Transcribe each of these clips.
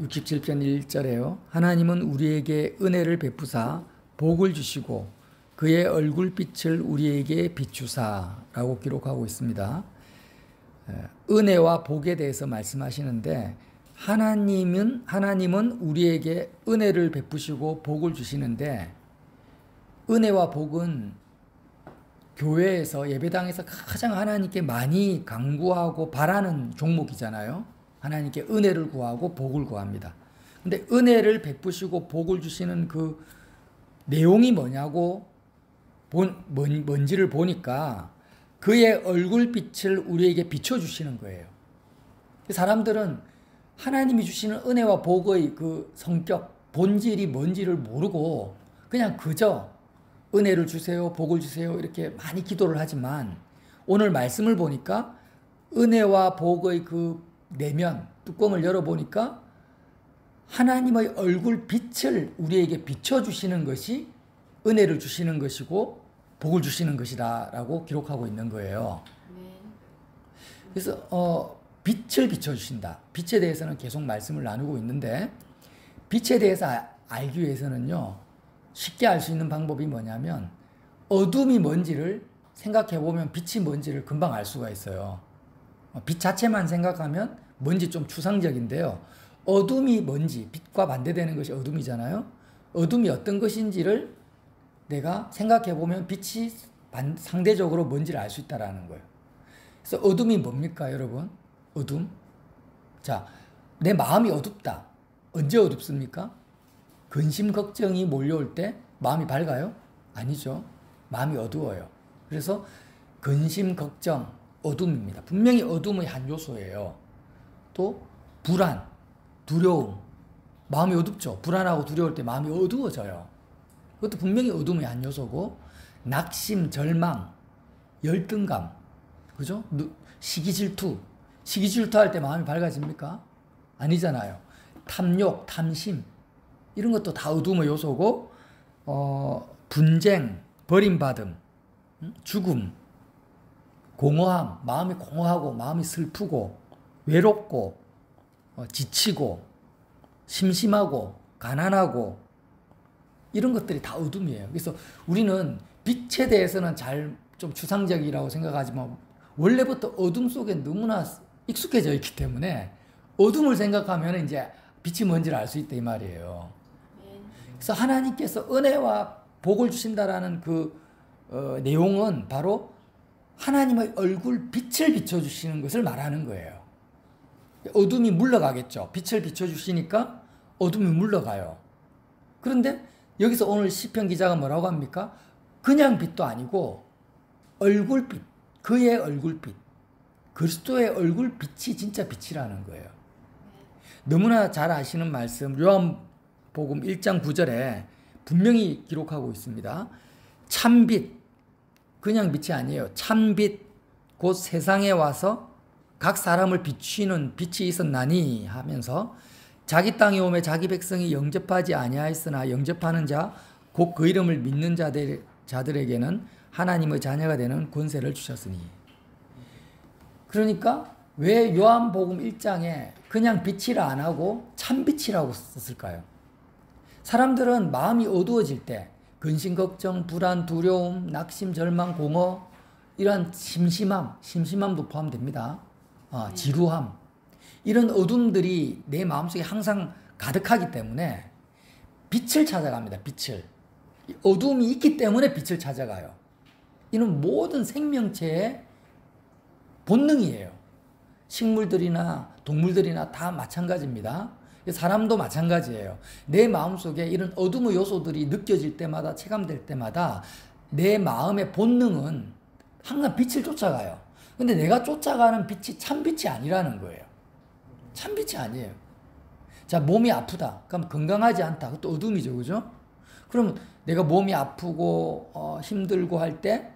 67편 1절에요. 하나님은 우리에게 은혜를 베푸사 복을 주시고 그의 얼굴빛을 우리에게 비추사라고 기록하고 있습니다. 은혜와 복에 대해서 말씀하시는데 하나님은 우리에게 은혜를 베푸시고 복을 주시는데 은혜와 복은 교회에서 예배당에서 가장 하나님께 많이 간구하고 바라는 종목이잖아요. 하나님께 은혜를 구하고 복을 구합니다. 근데 은혜를 베푸시고 복을 주시는 그 내용이 뭐냐고 뭔지를 보니까 그의 얼굴빛을 우리에게 비춰주시는 거예요. 사람들은 하나님이 주시는 은혜와 복의 그 성격, 본질이 뭔지를 모르고 그냥 그저 은혜를 주세요, 복을 주세요 이렇게 많이 기도를 하지만 오늘 말씀을 보니까 은혜와 복의 그 내면, 뚜껑을 열어보니까 하나님의 얼굴빛을 우리에게 비춰주시는 것이 은혜를 주시는 것이고 복을 주시는 것이다 라고 기록하고 있는 거예요. 그래서 빛을 비춰주신다. 빛에 대해서는 계속 말씀을 나누고 있는데 빛에 대해서 알기 위해서는요, 쉽게 알 수 있는 방법이 뭐냐면 어둠이 뭔지를 생각해 보면 빛이 뭔지를 금방 알 수가 있어요. 빛 자체만 생각하면 뭔지 좀 추상적인데요. 어둠이 뭔지, 빛과 반대되는 것이 어둠이잖아요. 어둠이 어떤 것인지를 내가 생각해 보면 빛이 상대적으로 뭔지를 알 수 있다는 거예요. 그래서 어둠이 뭡니까, 여러분? 어둠. 자, 내 마음이 어둡다. 언제 어둡습니까? 근심, 걱정이 몰려올 때 마음이 밝아요? 아니죠. 마음이 어두워요. 그래서 근심, 걱정, 어둠입니다. 분명히 어둠의 한 요소예요. 또 불안, 두려움, 마음이 어둡죠. 불안하고 두려울 때 마음이 어두워져요. 그것도 분명히 어둠의 한 요소고, 낙심, 절망, 열등감, 그죠? 시기 질투할 때 마음이 밝아집니까? 아니잖아요. 탐욕, 탐심 이런 것도 다 어둠의 요소고, 분쟁, 버림받음, 죽음, 공허함, 마음이 공허하고 마음이 슬프고 외롭고 지치고 심심하고 가난하고 이런 것들이 다 어둠이에요. 그래서 우리는 빛에 대해서는 잘 좀 추상적이라고 생각하지만 원래부터 어둠 속에 너무나 익숙해져 있기 때문에 어둠을 생각하면 이제 빛이 뭔지를 알 수 있다 이 말이에요. 그래서 하나님께서 은혜와 복을 주신다라는 그 내용은 바로 하나님의 얼굴 빛을 비춰주시는 것을 말하는 거예요. 어둠이 물러가겠죠. 빛을 비춰주시니까 어둠이 물러가요. 그런데 여기서 오늘 시편 기자가 뭐라고 합니까? 그냥 빛도 아니고 얼굴빛, 그의 얼굴빛, 그리스도의 얼굴빛이 진짜 빛이라는 거예요. 너무나 잘 아시는 말씀, 요한복음 1장 9절에 분명히 기록하고 있습니다. 참빛, 그냥 빛이 아니에요. 참빛, 곧 세상에 와서 각 사람을 비추는 빛이 있었나니 하면서 자기 땅에 오매 자기 백성이 영접하지 아니하였으나 영접하는 자, 곧 그 이름을 믿는 자들에게는 하나님의 자녀가 되는 권세를 주셨으니. 그러니까 왜 요한복음 1장에 그냥 빛이라 안 하고 참빛이라고 썼을까요? 사람들은 마음이 어두워질 때 근심, 걱정, 불안, 두려움, 낙심, 절망, 공허 이러한 심심함도 포함됩니다. 지루함 이런 어둠들이 내 마음속에 항상 가득하기 때문에 빛을 찾아갑니다. 빛을. 어둠이 있기 때문에 빛을 찾아가요. 이는 모든 생명체의 본능이에요. 식물들이나 동물들이나 다 마찬가지입니다. 사람도 마찬가지예요. 내 마음속에 이런 어둠의 요소들이 느껴질 때마다, 체감될 때마다 내 마음의 본능은 항상 빛을 쫓아가요. 근데 내가 쫓아가는 빛이 참빛이 아니라는 거예요. 참빛이 아니에요. 자, 몸이 아프다. 그럼 건강하지 않다. 그것도 어둠이죠. 그죠? 그러면 내가 몸이 아프고 힘들고 할 때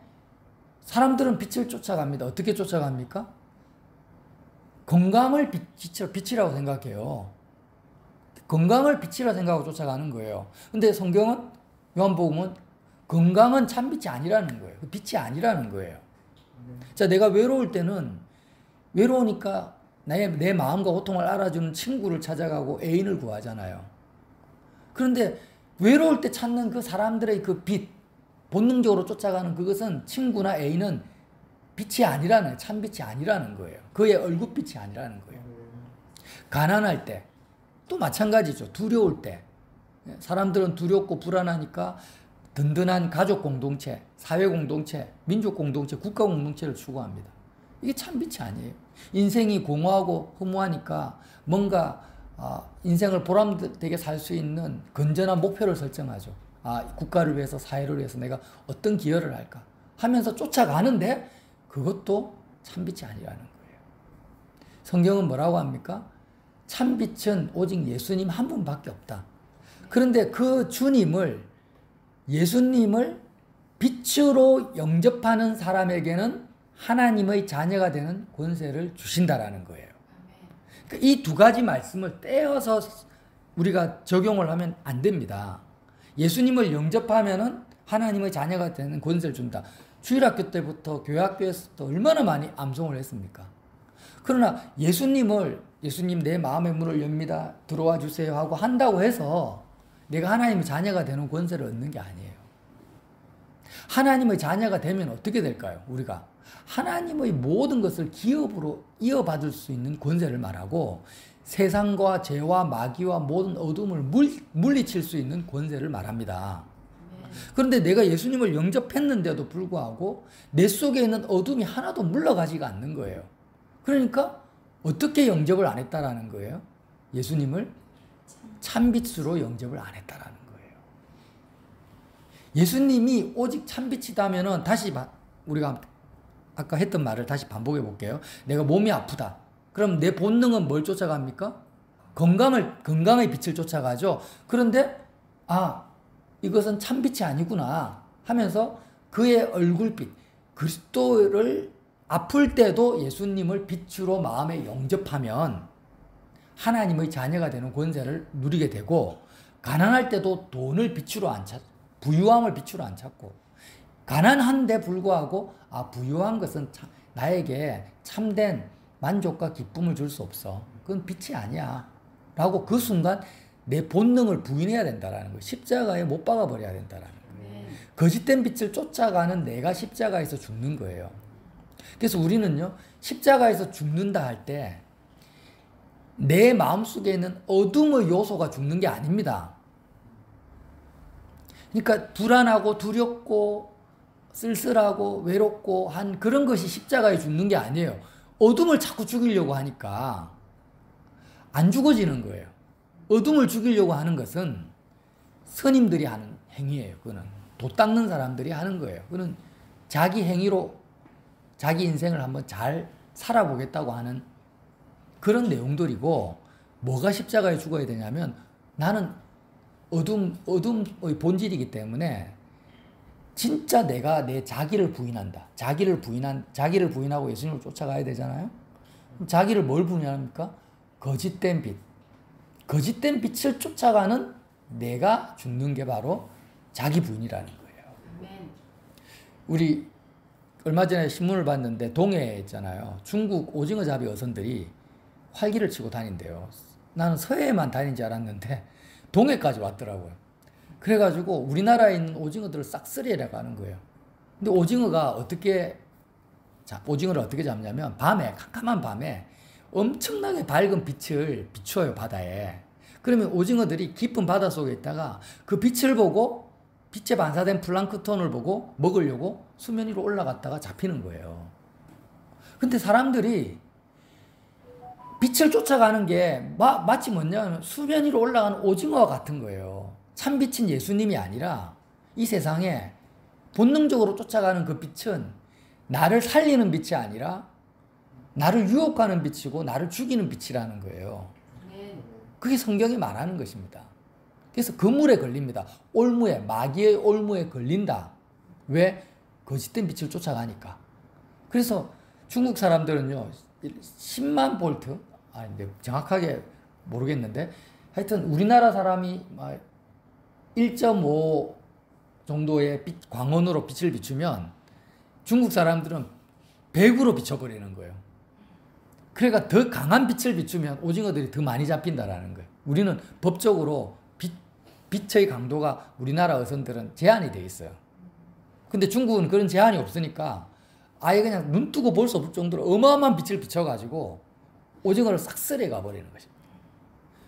사람들은 빛을 쫓아갑니다. 어떻게 쫓아갑니까? 건강을 빛이라고 생각해요. 건강을 빛이라 생각하고 쫓아가는 거예요. 근데 성경은, 요한복음은 건강은 참빛이 아니라는 거예요. 빛이 아니라는 거예요. 자, 내가 외로울 때는 외로우니까 내 마음과 고통을 알아주는 친구를 찾아가고 애인을 구하잖아요. 그런데 외로울 때 찾는 그 사람들의 그 빛, 본능적으로 쫓아가는 그것은 친구나 애인은 빛이 아니라는, 참 빛이 아니라는 거예요. 그의 얼굴빛이 아니라는 거예요. 가난할 때, 또 마찬가지죠. 두려울 때. 사람들은 두렵고 불안하니까 든든한 가족 공동체, 사회 공동체, 민족 공동체, 국가 공동체를 추구합니다. 이게 참 빛이 아니에요. 인생이 공허하고 허무하니까 뭔가 인생을 보람되게 살 수 있는 건전한 목표를 설정하죠. 국가를 위해서, 사회를 위해서 내가 어떤 기여를 할까 하면서 쫓아가는데 그것도 참빛이 아니라는 거예요. 성경은 뭐라고 합니까? 참빛은 오직 예수님 한 분밖에 없다. 그런데 그 주님을, 예수님을 빛으로 영접하는 사람에게는 하나님의 자녀가 되는 권세를 주신다라는 거예요. 그러니까 이 두 가지 말씀을 떼어서 우리가 적용을 하면 안 됩니다. 예수님을 영접하면은 하나님의 자녀가 되는 권세를 준다. 주일학교 때부터 교회학교에서도 얼마나 많이 암송을 했습니까? 그러나 예수님 내 마음의 문을 엽니다. 들어와 주세요 하고 한다고 해서 내가 하나님의 자녀가 되는 권세를 얻는 게 아니에요. 하나님의 자녀가 되면 어떻게 될까요? 우리가 하나님의 모든 것을 기업으로 이어받을 수 있는 권세를 말하고 세상과 죄와 마귀와 모든 어둠을 물리칠 수 있는 권세를 말합니다. 그런데 내가 예수님을 영접했는데도 불구하고 내 속에 있는 어둠이 하나도 물러가지가 않는 거예요. 그러니까 어떻게 영접을 안 했다라는 거예요? 예수님을 참빛으로 영접을 안 했다라는 거예요. 예수님이 오직 참빛이다면은 다시 우리가 아까 했던 말을 다시 반복해 볼게요. 내가 몸이 아프다. 그럼 내 본능은 뭘 쫓아갑니까? 건강의 빛을 쫓아가죠. 그런데 이것은 참빛이 아니구나 하면서 그의 얼굴빛, 그리스도를 아플 때도 예수님을 빛으로 마음에 영접하면 하나님의 자녀가 되는 권세를 누리게 되고, 가난할 때도 돈을 빛으로 안 찾고 부유함을 빛으로 안 찾고, 가난한데 불구하고 부유한 것은 나에게 참된 만족과 기쁨을 줄 수 없어. 그건 빛이 아니야. 라고 그 순간 내 본능을 부인해야 된다라는 거예요. 십자가에 못 박아버려야 된다라는 거예요. 거짓된 빛을 쫓아가는 내가 십자가에서 죽는 거예요. 그래서 우리는요, 십자가에서 죽는다 할 때 내 마음속에 있는 어둠의 요소가 죽는 게 아닙니다. 그러니까 불안하고 두렵고 쓸쓸하고 외롭고 한 그런 것이 십자가에 죽는 게 아니에요. 어둠을 자꾸 죽이려고 하니까 안 죽어지는 거예요. 어둠을 죽이려고 하는 것은 선임들이 하는 행위예요. 그거는 도 닦는 사람들이 하는 거예요. 그거는 자기 행위로 자기 인생을 한번 잘 살아보겠다고 하는 그런 내용들이고, 뭐가 십자가에 죽어야 되냐면 나는 어둠의 본질이기 때문에 진짜 내가 내 자기를 부인한다. 자기를 부인하고 예수님을 쫓아가야 되잖아요. 그럼 자기를 뭘 부인합니까? 거짓된 빛. 거짓된 빛을 쫓아가는 내가 죽는 게 바로 자기 부인이라는 거예요. 우리 얼마 전에 신문을 봤는데 동해에 있잖아요. 중국 오징어 잡이 어선들이 활기를 치고 다닌대요. 나는 서해에만 다닌 줄 알았는데 동해까지 왔더라고요. 그래가지고 우리나라에 있는 오징어들을 싹쓸이해 가는 거예요. 근데 오징어를 어떻게 잡냐면 캄캄한 밤에 엄청나게 밝은 빛을 비춰요, 바다에. 그러면 오징어들이 깊은 바다 속에 있다가 그 빛을 보고, 빛에 반사된 플랑크톤을 보고 먹으려고 수면 위로 올라갔다가 잡히는 거예요. 근데 사람들이 빛을 쫓아가는 게 마치 뭐냐면 수면 위로 올라가는 오징어와 같은 거예요. 참빛인 예수님이 아니라 이 세상에 본능적으로 쫓아가는 그 빛은 나를 살리는 빛이 아니라 나를 유혹하는 빛이고 나를 죽이는 빛이라는 거예요. 그게 성경이 말하는 것입니다. 그래서 그물에 걸립니다. 올무에, 마귀의 올무에 걸린다. 왜? 거짓된 빛을 쫓아가니까. 그래서 중국 사람들은요, 10만 볼트? 정확하게 모르겠는데, 하여튼 우리나라 사람이 1.5 정도의 광원으로 빛을 비추면 중국 사람들은 100으로 비춰버리는 거예요. 그러니까 더 강한 빛을 비추면 오징어들이 더 많이 잡힌다라는 거예요. 우리는 법적으로 빛의 강도가 우리나라 어선들은 제한이 돼 있어요. 근데 중국은 그런 제한이 없으니까 아예 그냥 눈 뜨고 볼 수 없을 정도로 어마어마한 빛을 비춰가지고 오징어를 싹 쓸어 가버리는 것입니다.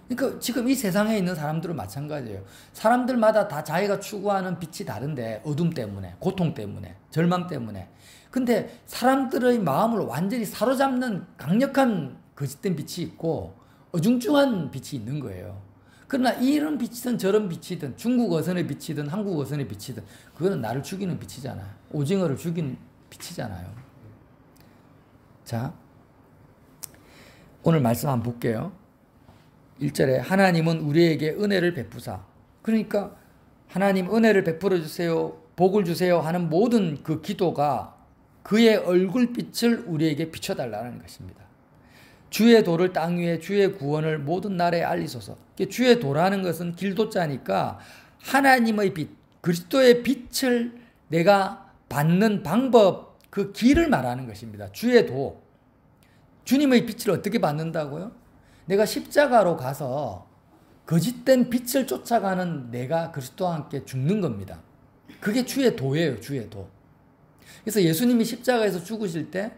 그러니까 지금 이 세상에 있는 사람들은 마찬가지예요. 사람들마다 다 자기가 추구하는 빛이 다른데 어둠 때문에, 고통 때문에, 절망 때문에. 근데 사람들의 마음을 완전히 사로잡는 강력한 거짓된 빛이 있고 어중중한 빛이 있는 거예요. 그러나 이런 빛이든 저런 빛이든 중국 어선의 빛이든 한국 어선의 빛이든 그거는 나를 죽이는 빛이잖아요. 오징어를 죽이는 빛이잖아요. 자, 오늘 말씀 한번 볼게요. 1절에 하나님은 우리에게 은혜를 베푸사. 그러니까 하나님 은혜를 베풀어 주세요. 복을 주세요 하는 모든 그 기도가 그의 얼굴빛을 우리에게 비춰달라는 것입니다. 주의 도를 땅 위에 주의 구원을 모든 나라에 알리소서. 주의 도라는 것은 길도자니까 하나님의 빛, 그리스도의 빛을 내가 받는 방법, 그 길을 말하는 것입니다. 주의 도. 주님의 빛을 어떻게 받는다고요? 내가 십자가로 가서 거짓된 빛을 쫓아가는 내가 그리스도와 함께 죽는 겁니다. 그게 주의 도예요, 주의 도. 그래서 예수님이 십자가에서 죽으실 때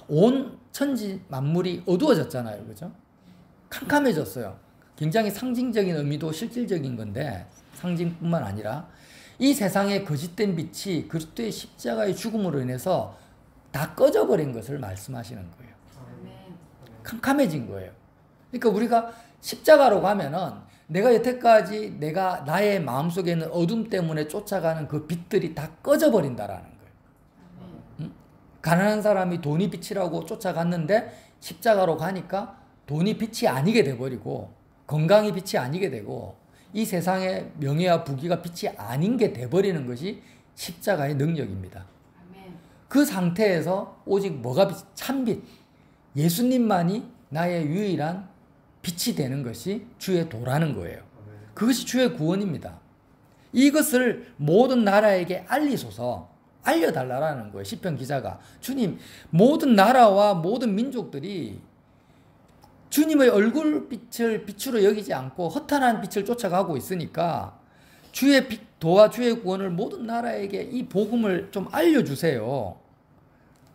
온 천지 만물이 어두워졌잖아요. 그죠? 캄캄해졌어요. 굉장히 상징적인 의미도 실질적인 건데 상징뿐만 아니라 이 세상의 거짓된 빛이 그리스도의 십자가의 죽음으로 인해서 다 꺼져버린 것을 말씀하시는 거예요. 캄캄해진 거예요. 그러니까 우리가 십자가로 가면은 내가 여태까지 내가 나의 마음속에 있는 어둠 때문에 쫓아가는 그 빛들이 다 꺼져버린다라는 거예요. 가난한 사람이 돈이 빛이라고 쫓아갔는데 십자가로 가니까 돈이 빛이 아니게 돼버리고 건강이 빛이 아니게 되고 이 세상의 명예와 부귀가 빛이 아닌 게 돼버리는 것이 십자가의 능력입니다. 그 상태에서 오직 뭐가 참빛, 예수님만이 나의 유일한 빛이 되는 것이 주의 도라는 거예요. 그것이 주의 구원입니다. 이것을 모든 나라에게 알리소서, 알려달라는 거예요. 시편 기자가. 주님, 모든 나라와 모든 민족들이 주님의 얼굴빛을 빛으로 여기지 않고 허탄한 빛을 쫓아가고 있으니까 주의 도와 주의 구원을 모든 나라에게 이 복음을 좀 알려주세요.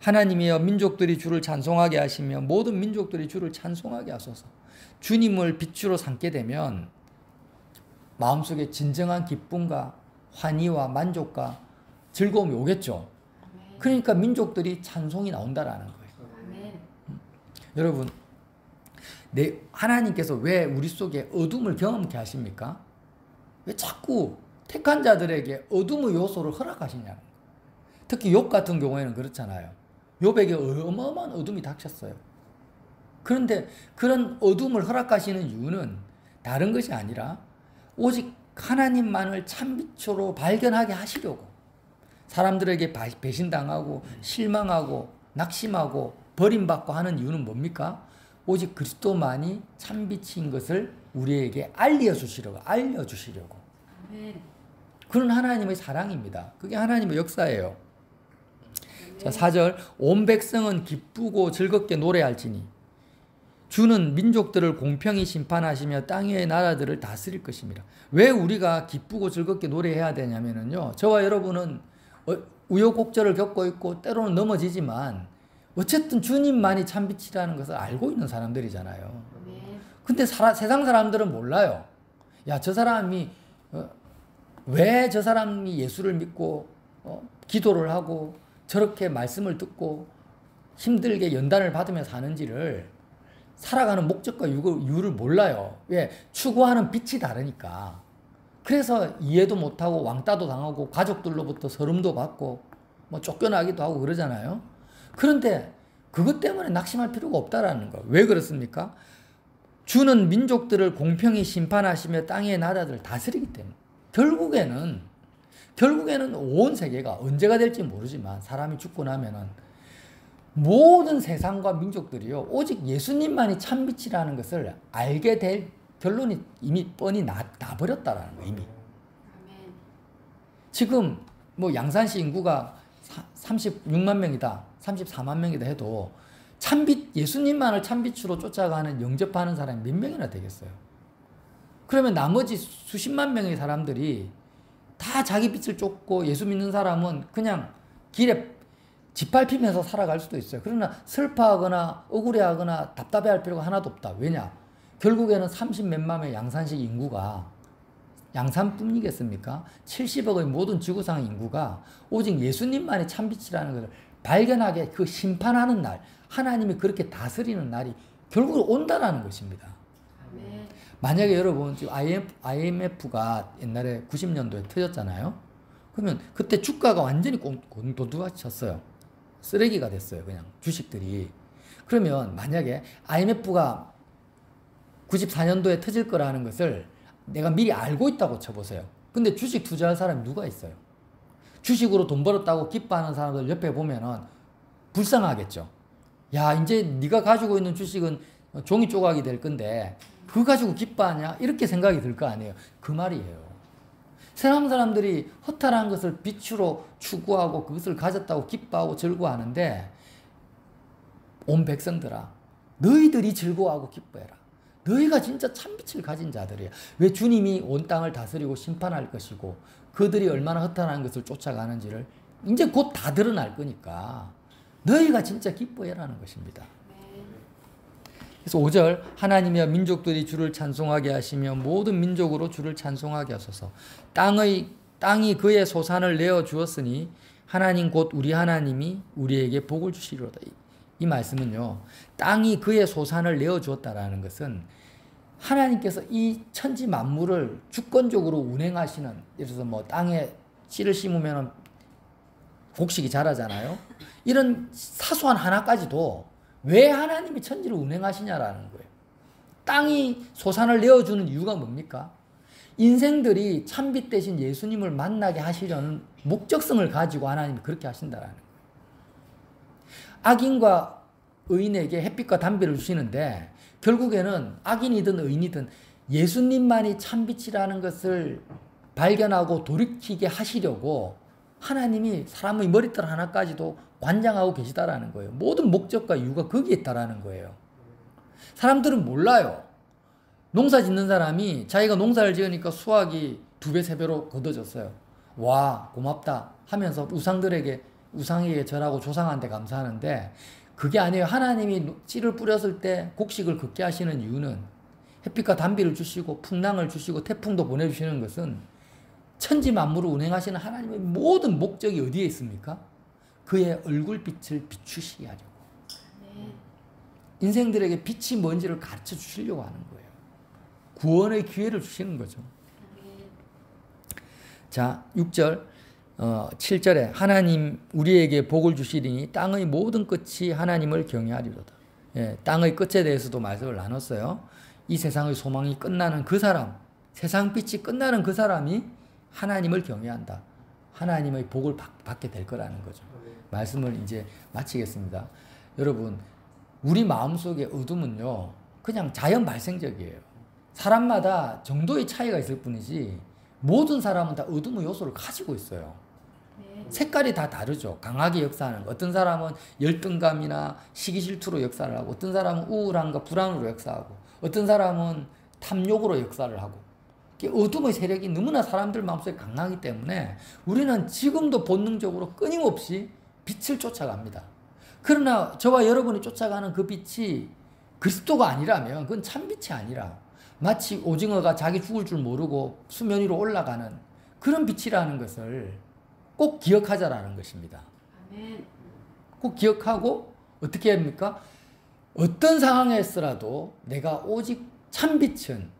하나님이여 민족들이 주를 찬송하게 하시며 모든 민족들이 주를 찬송하게 하소서. 주님을 빛으로 삼게 되면 마음속에 진정한 기쁨과 환희와 만족과 즐거움이 오겠죠. 그러니까 민족들이 찬송이 나온다라는 거예요. 여러분, 하나님께서 왜 우리 속에 어둠을 경험케 하십니까? 왜 자꾸 택한 자들에게 어둠의 요소를 허락하시냐는 거예요. 특히 욥 같은 경우에는 그렇잖아요. 욥에게 어마어마한 어둠이 닥쳤어요. 그런데 그런 어둠을 허락하시는 이유는 다른 것이 아니라 오직 하나님만을 참빛으로 발견하게 하시려고. 사람들에게 배신당하고 실망하고 낙심하고 버림받고 하는 이유는 뭡니까? 오직 그리스도만이 참빛인 것을 우리에게 알려주시려고. 그런 하나님의 사랑입니다. 그게 하나님의 역사예요. 자, 4절 온 백성은 기쁘고 즐겁게 노래할지니 주는 민족들을 공평히 심판하시며 땅 위의 나라들을 다스릴 것입니다. 왜 우리가 기쁘고 즐겁게 노래해야 되냐면요. 저와 여러분은 우여곡절을 겪고 있고 때로는 넘어지지만 어쨌든 주님만이 참빛이라는 것을 알고 있는 사람들이잖아요. 근데 세상 사람들은 몰라요. 야, 저 사람이 왜 저 사람이 예수를 믿고 기도를 하고 저렇게 말씀을 듣고 힘들게 연단을 받으며 사는지를 살아가는 목적과 이유를 몰라요. 왜? 추구하는 빛이 다르니까. 그래서 이해도 못하고 왕따도 당하고 가족들로부터 서름도 받고 뭐 쫓겨나기도 하고 그러잖아요. 그런데 그것 때문에 낙심할 필요가 없다라는 거. 왜 그렇습니까? 주는 민족들을 공평히 심판하시며 땅의 나라들을 다스리기 때문에. 결국에는 온 세계가 언제가 될지 모르지만 사람이 죽고 나면은 모든 세상과 민족들이요 오직 예수님만이 참빛이라는 것을 알게 될 결론이 이미 뻔히 나버렸다라는 거예요. 이미. 지금 뭐 양산시 인구가 36만 명이다, 34만 명이다 해도 참빛, 예수님만을 참빛으로 쫓아가는, 영접하는 사람이 몇 명이나 되겠어요? 그러면 나머지 수십만 명의 사람들이 다 자기 빛을 쫓고 예수 믿는 사람은 그냥 길에 짓밟히면서 살아갈 수도 있어요. 그러나 슬퍼하거나 억울해하거나 답답해할 필요가 하나도 없다. 왜냐? 결국에는 30몇만의 양산식 인구가, 양산뿐이겠습니까? 70억의 모든 지구상의 인구가 오직 예수님만이 참빛이라는 것을 발견하게, 그 심판하는 날, 하나님이 그렇게 다스리는 날이 결국은 온다라는 것입니다. 아멘. 만약에 여러분 지금 IMF가 옛날에 90년도에 터졌잖아요. 그러면 그때 주가가 완전히 곤두박쳤어요. 쓰레기가 됐어요. 그냥 주식들이. 그러면 만약에 IMF가 94년도에 터질 거라는 것을 내가 미리 알고 있다고 쳐보세요. 근데 주식 투자할 사람이 누가 있어요? 주식으로 돈 벌었다고 기뻐하는 사람들 옆에 보면은 불쌍하겠죠. 야, 이제 네가 가지고 있는 주식은 종이 조각이 될 건데 그거 가지고 기뻐하냐? 이렇게 생각이 들 거 아니에요. 그 말이에요. 세상 사람들이 허탈한 것을 빛으로 추구하고 그것을 가졌다고 기뻐하고 즐거워하는데, 온 백성들아, 너희들이 즐거워하고 기뻐해라. 너희가 진짜 참빛을 가진 자들이야. 왜? 주님이 온 땅을 다스리고 심판할 것이고 그들이 얼마나 허탈한 것을 쫓아가는지를 이제 곧 다 드러날 거니까 너희가 진짜 기뻐해라는 것입니다. 그래서 5절, 하나님이여 민족들이 주를 찬송하게 하시며 모든 민족으로 주를 찬송하게 하소서. 땅이 그의 소산을 내어 주었으니 하나님 곧 우리 하나님이 우리에게 복을 주시리로다. 이 말씀은요, 땅이 그의 소산을 내어 주었다라는 것은 하나님께서 이 천지 만물을 주권적으로 운행하시는, 예를 들어서 뭐 땅에 씨를 심으면 곡식이 자라잖아요. 이런 사소한 하나까지도 왜 하나님이 천지를 운행하시냐라는 거예요. 땅이 소산을 내어주는 이유가 뭡니까? 인생들이 참빛 대신 예수님을 만나게 하시려는 목적성을 가지고 하나님이 그렇게 하신다라는 거예요. 악인과 의인에게 햇빛과 담비를 주시는데 결국에는 악인이든 의인이든 예수님만이 참빛이라는 것을 발견하고 돌이키게 하시려고 하나님이 사람의 머리털 하나까지도 관장하고 계시다라는 거예요. 모든 목적과 이유가 거기에 있다라는 거예요. 사람들은 몰라요. 농사 짓는 사람이 자기가 농사를 지으니까 수확이 2배, 3배로 거둬졌어요. 와, 고맙다 하면서 우상에게 절하고 조상한테 감사하는데, 그게 아니에요. 하나님이 씨를 뿌렸을 때 곡식을 걷게 하시는 이유는, 햇빛과 담비를 주시고 풍랑을 주시고 태풍도 보내주시는 것은 천지 만물을 운행하시는 하나님의 모든 목적이 어디에 있습니까? 그의 얼굴빛을 비추시게 하려고. 인생들에게 빛이 뭔지를 가르쳐 주시려고 하는 거예요. 구원의 기회를 주시는 거죠. 자, 6절, 7절에 하나님 우리에게 복을 주시리니 땅의 모든 끝이 하나님을 경외하리로다. 예, 땅의 끝에 대해서도 말씀을 나눴어요. 이 세상의 소망이 끝나는 그 사람, 세상 빛이 끝나는 그 사람이 하나님을 경외한다. 하나님의 복을 받게 될 거라는 거죠. 말씀을 이제 마치겠습니다. 여러분, 우리 마음속의 어둠은요, 그냥 자연 발생적이에요. 사람마다 정도의 차이가 있을 뿐이지 모든 사람은 다 어둠의 요소를 가지고 있어요. 색깔이 다 다르죠. 강하게 역사하는 거. 어떤 사람은 열등감이나 시기 질투로 역사를 하고, 어떤 사람은 우울함과 불안으로 역사하고, 어떤 사람은 탐욕으로 역사를 하고. 어둠의 세력이 너무나 사람들 마음속에 강하기 때문에 우리는 지금도 본능적으로 끊임없이 빛을 쫓아갑니다. 그러나 저와 여러분이 쫓아가는 그 빛이 그리스도가 아니라면 그건 참빛이 아니라 마치 오징어가 자기 죽을 줄 모르고 수면 위로 올라가는 그런 빛이라는 것을 꼭 기억하자라는 것입니다. 아멘. 꼭 기억하고 어떻게 합니까? 어떤 상황에서라도 내가 오직 참빛은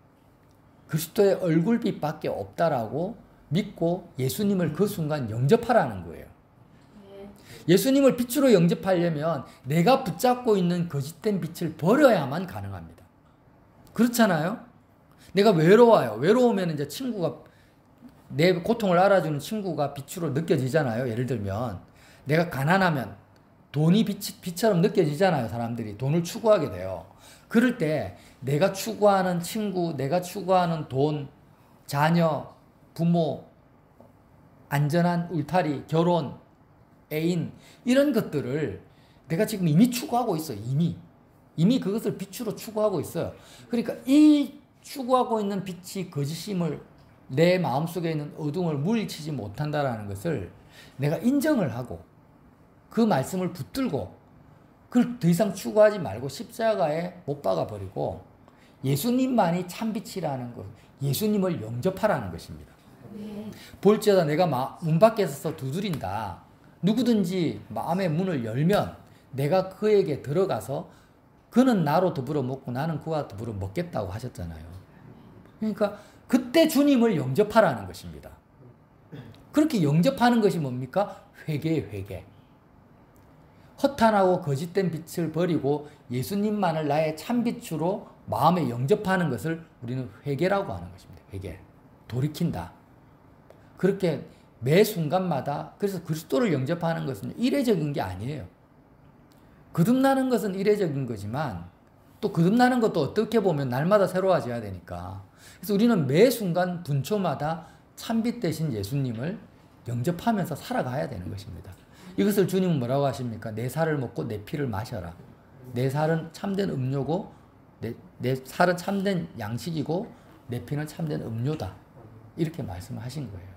그리스도의 얼굴빛밖에 없다라고 믿고 예수님을 그 순간 영접하라는 거예요. 예수님을 빛으로 영접하려면 내가 붙잡고 있는 거짓된 빛을 버려야만 가능합니다. 그렇잖아요? 내가 외로워요. 외로우면 이제 내 고통을 알아주는 친구가 빛으로 느껴지잖아요. 예를 들면 내가 가난하면 돈이 빛처럼 느껴지잖아요. 사람들이 돈을 추구하게 돼요. 그럴 때 내가 추구하는 친구, 내가 추구하는 돈, 자녀, 부모, 안전한 울타리, 결혼, 애인, 이런 것들을 내가 지금 이미 추구하고 있어요. 이미 그것을 빛으로 추구하고 있어요. 그러니까 이 추구하고 있는 빛이 거짓임을, 내 마음속에 있는 어둠을 물리치지 못한다라는 것을 내가 인정을 하고 그 말씀을 붙들고 그걸 더 이상 추구하지 말고 십자가에 못 박아버리고 예수님만이 참빛이라는 것, 예수님을 영접하라는 것입니다. 볼지어다 내가 문 밖에 서서 두드린다. 누구든지 마음의 문을 열면 내가 그에게 들어가서 그는 나로 더불어 먹고 나는 그와 더불어 먹겠다고 하셨잖아요. 그러니까 그때 주님을 영접하라는 것입니다. 그렇게 영접하는 것이 뭡니까? 회개의 회개. 허탄하고 거짓된 빛을 버리고 예수님만을 나의 참빛으로 마음에 영접하는 것을 우리는 회개라고 하는 것입니다. 회개. 돌이킨다. 그렇게 매 순간마다, 그래서 그리스도를 영접하는 것은 이례적인 게 아니에요. 거듭나는 것은 이례적인 거지만 또 거듭나는 것도 어떻게 보면 날마다 새로워져야 되니까, 그래서 우리는 매 순간 분초마다 참빛 대신 예수님을 영접하면서 살아가야 되는 것입니다. 이것을 주님은 뭐라고 하십니까? 내 살을 먹고 내 피를 마셔라. 내 살은 참된 음료고 내 살은 참된 양식이고 내 피는 참된 음료다. 이렇게 말씀하신 거예요.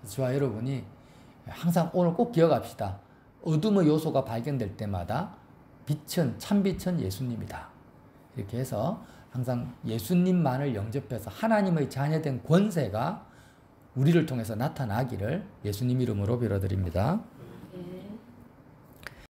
저와 여러분이 항상 오늘 꼭 기억합시다. 어둠의 요소가 발견될 때마다 빛은, 참빛은 예수님이다. 이렇게 해서 항상 예수님만을 영접해서 하나님의 자녀된 권세가 우리를 통해서 나타나기를 예수님 이름으로 빌어드립니다.